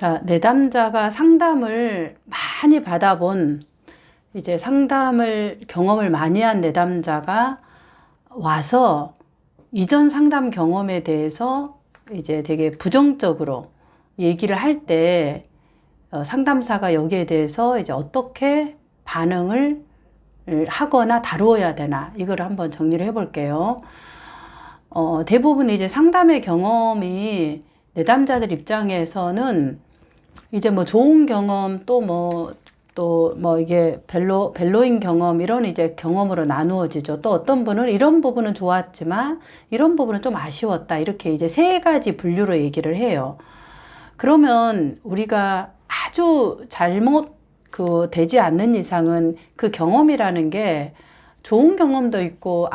자, 내담자가 상담을 많이 받아본, 이제 경험을 많이 한 내담자가 와서 이전 상담 경험에 대해서 이제 되게 부정적으로 얘기를 할 때, 상담사가 여기에 대해서 이제 어떻게 반응을 하거나 다루어야 되나, 이걸 한번 정리를 해볼게요. 대부분 이제 상담의 경험이 내담자들 입장에서는 이제 뭐 좋은 경험 또 이게 별로인 경험 이런 이제 경험으로 나누어지죠. 또 어떤 분은 이런 부분은 좋았지만 이런 부분은 좀 아쉬웠다. 이렇게 이제 세 가지 분류로 얘기를 해요. 그러면 우리가 아주 되지 않는 이상은 그 경험이라는 게 좋은 경험도 있고,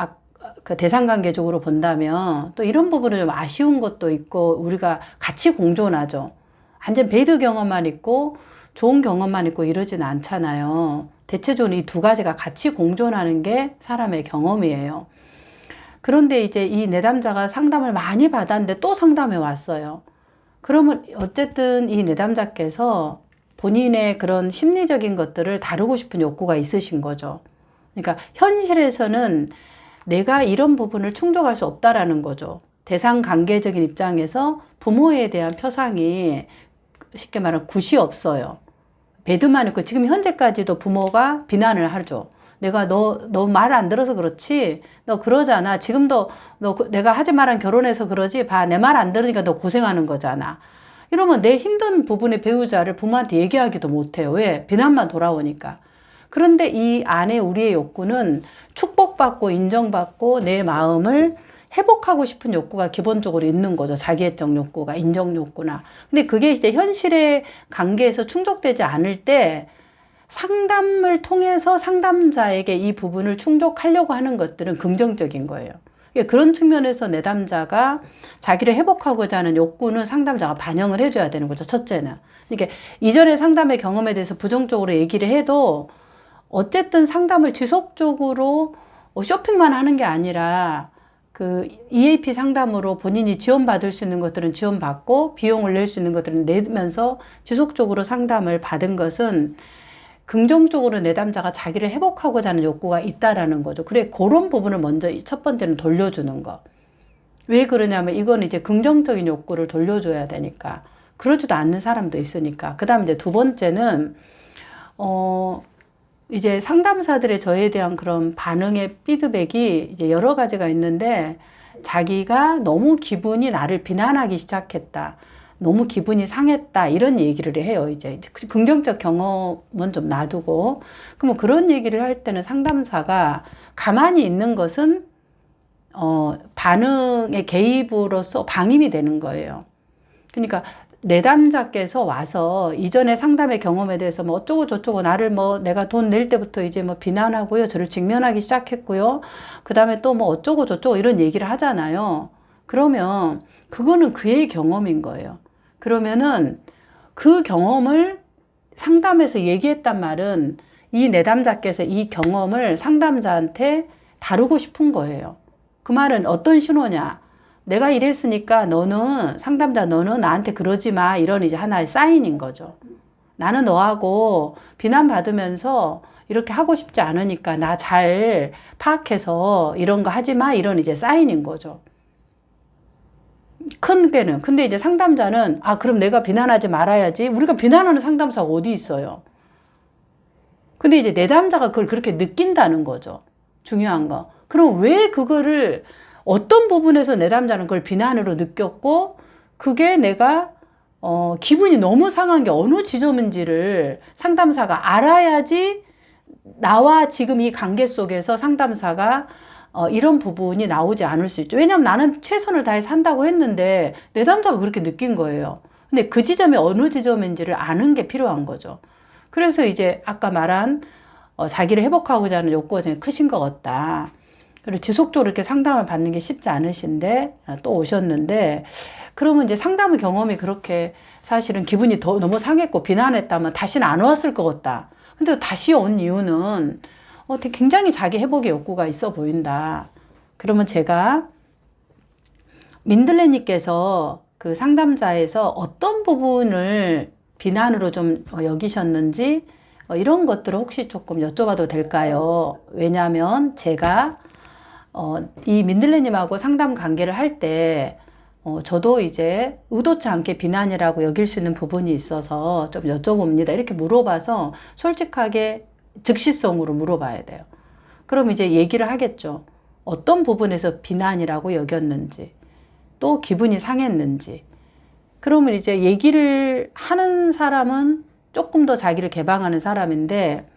그 대상관계적으로 본다면 또 이런 부분은 좀 아쉬운 것도 있고, 우리가 같이 공존하죠. 완전 배드 경험만 있고 좋은 경험만 있고 이러진 않잖아요. 대체적으로 이 두 가지가 같이 공존하는 게 사람의 경험이에요. 그런데 이제 이 내담자가 상담을 많이 받았는데 또 상담에 왔어요. 그러면 어쨌든 이 내담자께서 본인의 그런 심리적인 것들을 다루고 싶은 욕구가 있으신 거죠. 그러니까 현실에서는 내가 이런 부분을 충족할 수 없다라는 거죠. 대상 관계적인 입장에서 부모에 대한 표상이 쉽게 말하면 굿이 없어요. 배드만 있고, 지금 현재까지도 부모가 비난을 하죠. 내가 너 말 안 들어서 그렇지? 너 그러잖아. 지금도 내가 하지 말란 결혼해서 그러지? 봐. 내 말 안 들으니까 너 고생하는 거잖아. 이러면 내 힘든 부분의 배우자를 부모한테 얘기하기도 못해요. 왜? 비난만 돌아오니까. 그런데 이 안에 우리의 욕구는 축복받고 인정받고 내 마음을 회복하고 싶은 욕구가 기본적으로 있는 거죠. 자기애적 욕구가, 인정 욕구나. 근데 그게 이제 현실의 관계에서 충족되지 않을 때 상담을 통해서 상담자에게 이 부분을 충족하려고 하는 것들은 긍정적인 거예요. 그런 측면에서 내담자가 자기를 회복하고자 하는 욕구는 상담자가 반영을 해줘야 되는 거죠. 첫째는. 그러니까 이전의 상담의 경험에 대해서 부정적으로 얘기를 해도 어쨌든 상담을 지속적으로 쇼핑만 하는 게 아니라 그 EAP 상담으로 본인이 지원받을 수 있는 것들은 지원받고 비용을 낼 수 있는 것들은 내면서 지속적으로 상담을 받은 것은 긍정적으로 내담자가 자기를 회복하고자 하는 욕구가 있다라는 거죠. 그래, 그런 부분을 먼저 첫 번째는 돌려주는 거. 왜 그러냐면 이건 이제 긍정적인 욕구를 돌려줘야 되니까. 그러지도 않는 사람도 있으니까. 그 다음에 이제 두 번째는, 이제 상담사들의 저에 대한 그런 반응의 피드백이 이제 여러 가지가 있는데, 자기가 너무 기분이 나를 비난하기 시작했다. 너무 기분이 상했다. 이런 얘기를 해요. 이제 긍정적 경험은 좀 놔두고. 그러면 그런 얘기를 할 때는 상담사가 가만히 있는 것은, 반응의 개입으로서 방임이 되는 거예요. 그러니까 내담자께서 와서 이전에 상담의 경험에 대해서 뭐 어쩌고 저쩌고 나를 내가 돈 낼 때부터 이제 비난하고요. 저를 직면하기 시작했고요. 그 다음에 또 어쩌고 저쩌고 이런 얘기를 하잖아요. 그러면 그거는 그의 경험인 거예요. 그러면은 그 경험을 상담에서 얘기했단 말은 이 내담자께서 이 경험을 상담자한테 다루고 싶은 거예요. 그 말은 어떤 신호냐? 내가 이랬으니까 상담자 너는 나한테 그러지 마. 이런 이제 하나의 사인인 거죠. 나는 너하고 비난받으면서 이렇게 하고 싶지 않으니까 나 잘 파악해서 이런 거 하지 마. 이런 이제 사인인 거죠. 큰 게는. 근데 이제 상담자는, 그럼 내가 비난하지 말아야지. 우리가 비난하는 상담사가 어디 있어요? 근데 이제 내담자가 그걸 그렇게 느낀다는 거죠. 중요한 거. 그럼 왜 그거를 어떤 부분에서 내담자는 그걸 비난으로 느꼈고, 그게 내가 기분이 너무 상한 게 어느 지점인지를 상담사가 알아야지 나와 지금 이 관계 속에서 상담사가 이런 부분이 나오지 않을 수 있죠. 왜냐하면 나는 최선을 다해서 한다고 했는데 내담자가 그렇게 느낀 거예요. 근데 그 지점이 어느 지점인지를 아는 게 필요한 거죠. 그래서 이제 아까 말한 자기를 회복하고자 하는 욕구가 좀 크신 것 같다. 그리고 지속적으로 이렇게 상담을 받는 게 쉽지 않으신데 또 오셨는데, 그러면 이제 상담의 경험이 그렇게 사실은 기분이 너무 상했고 비난했다면 다시는 안 왔을 것 같다. 근데 다시 온 이유는 굉장히 자기 회복의 욕구가 있어 보인다. 그러면 제가 민들레님께서 그 상담자에서 어떤 부분을 비난으로 좀 여기셨는지 이런 것들을 혹시 조금 여쭤봐도 될까요? 왜냐하면 제가 이 민들레님하고 상담 관계를 할 때 저도 이제 의도치 않게 비난이라고 여길 수 있는 부분이 있어서 좀 여쭤봅니다. 이렇게 물어봐서 솔직하게 즉시성으로 물어봐야 돼요. 그럼 이제 얘기를 하겠죠. 어떤 부분에서 비난이라고 여겼는지, 또 기분이 상했는지. 그러면 이제 얘기를 하는 사람은 조금 더 자기를 개방하는 사람인데,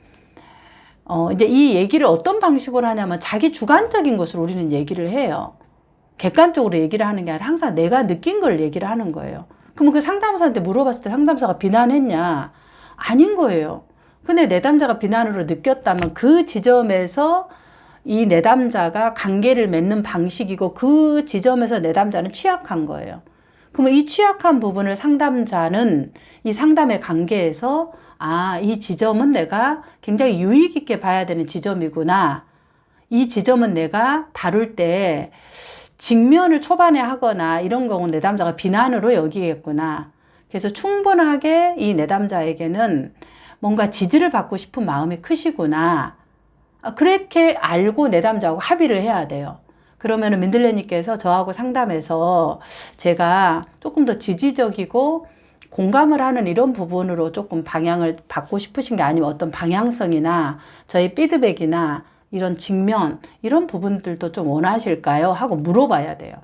이제 이 얘기를 어떤 방식으로 하냐면 자기 주관적인 것을 우리는 얘기를 해요. 객관적으로 얘기를 하는 게 아니라 항상 내가 느낀 걸 얘기를 하는 거예요. 그러면 그 상담사한테 물어봤을 때 상담사가 비난했냐? 아닌 거예요. 근데 내담자가 비난으로 느꼈다면 그 지점에서 이 내담자가 관계를 맺는 방식이고 그 지점에서 내담자는 취약한 거예요. 그러면 이 취약한 부분을 상담자는 이 상담의 관계에서 이 지점은 내가 굉장히 유익 있게 봐야 되는 지점이구나. 이 지점은 내가 다룰 때 직면을 초반에 하거나 이런 경우는 내담자가 비난으로 여기겠구나. 그래서 충분하게 이 내담자에게는 뭔가 지지를 받고 싶은 마음이 크시구나. 그렇게 알고 내담자하고 합의를 해야 돼요. 그러면은 민들레님께서 저하고 상담해서 제가 조금 더 지지적이고 공감을 하는 이런 부분으로 조금 방향을 받고 싶으신 게 아니면 어떤 방향성이나 저희 피드백이나 이런 직면 이런 부분들도 좀 원하실까요? 하고 물어봐야 돼요.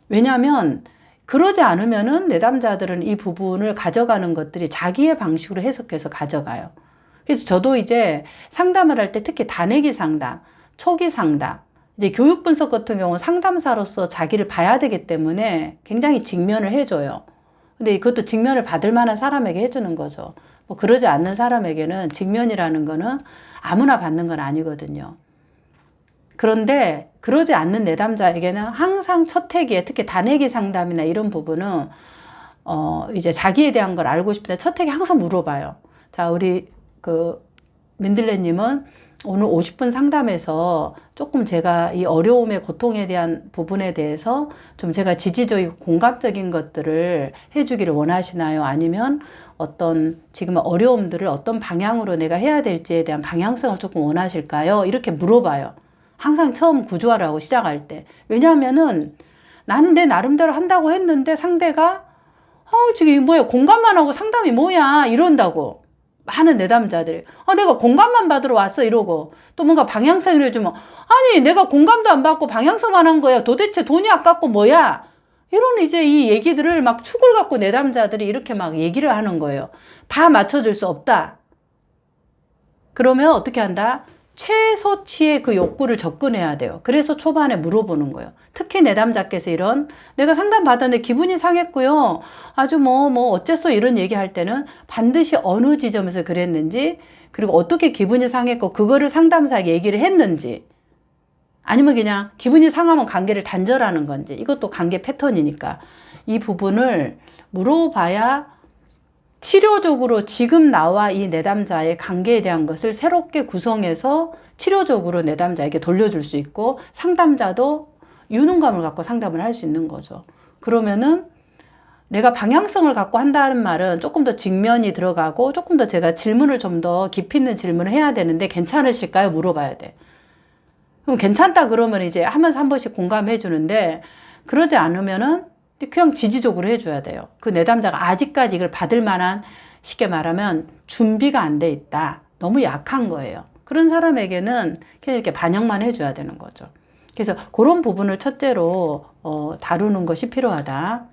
왜냐하면 그러지 않으면은 내담자들은 이 부분을 가져가는 것들이 자기의 방식으로 해석해서 가져가요. 그래서 저도 이제 상담을 할 때 특히 다내기 상담, 초기 상담, 이제 교육 분석 같은 경우는 상담사로서 자기를 봐야 되기 때문에 굉장히 직면을 해줘요. 근데 그것도 직면을 받을 만한 사람에게 해주는 거죠. 뭐 그러지 않는 사람에게는 직면이라는 거는 아무나 받는 건 아니거든요. 그런데 그러지 않는 내담자에게는 항상 첫 회기에 특히 다내기 상담이나 이런 부분은 이제 자기에 대한 걸 알고 싶을 때 첫 회기 항상 물어봐요. 자, 우리 그 민들레님은 오늘 50분 상담에서 조금 제가 이 어려움의 고통에 대한 부분에 대해서 좀 제가 지지적이고 공감적인 것들을 해주기를 원하시나요? 아니면 어떤 지금 어려움들을 어떤 방향으로 내가 해야 될지에 대한 방향성을 조금 원하실까요? 이렇게 물어봐요. 항상 처음 구조화라고 시작할 때. 왜냐하면은 나는 내 나름대로 한다고 했는데 상대가 지금 이게 뭐야? 공감만 하고 상담이 뭐야? 이런다고. 많은 내담자들이 내가 공감만 받으러 왔어 이러고 또 뭔가 방향성을 해주면 아니 내가 공감도 안 받고 방향성만 한 거야. 도대체 돈이 아깝고 뭐야? 이런 이제 이 얘기들을 막 축을 갖고 내담자들이 이렇게 막 얘기를 하는 거예요. 다 맞춰줄 수 없다. 그러면 어떻게 한다? 최소치의 그 욕구를 접근해야 돼요. 그래서 초반에 물어보는 거예요. 특히 내담자께서 이런 내가 상담 받았는데 기분이 상했고요. 아주 뭐 어째서 이런 얘기할 때는 반드시 어느 지점에서 그랬는지 그리고 어떻게 기분이 상했고 그거를 상담사에게 얘기를 했는지 아니면 그냥 기분이 상하면 관계를 단절하는 건지 이것도 관계 패턴이니까 이 부분을 물어봐야 치료적으로 지금 나와 이 내담자의 관계에 대한 것을 새롭게 구성해서 치료적으로 내담자에게 돌려줄 수 있고 상담자도 유능감을 갖고 상담을 할 수 있는 거죠. 그러면은 내가 방향성을 갖고 한다는 말은 조금 더 직면이 들어가고 조금 더 제가 질문을 좀 더 깊이 있는 질문을 해야 되는데 괜찮으실까요? 물어봐야 돼. 그럼 괜찮다 그러면 이제 하면서 한 번씩 공감해 주는데 그러지 않으면은 그냥 지지적으로 해줘야 돼요. 그 내담자가 아직까지 이걸 받을 만한 쉽게 말하면 준비가 안 돼 있다. 너무 약한 거예요. 그런 사람에게는 그냥 이렇게 반영만 해줘야 되는 거죠. 그래서 그런 부분을 첫째로 다루는 것이 필요하다.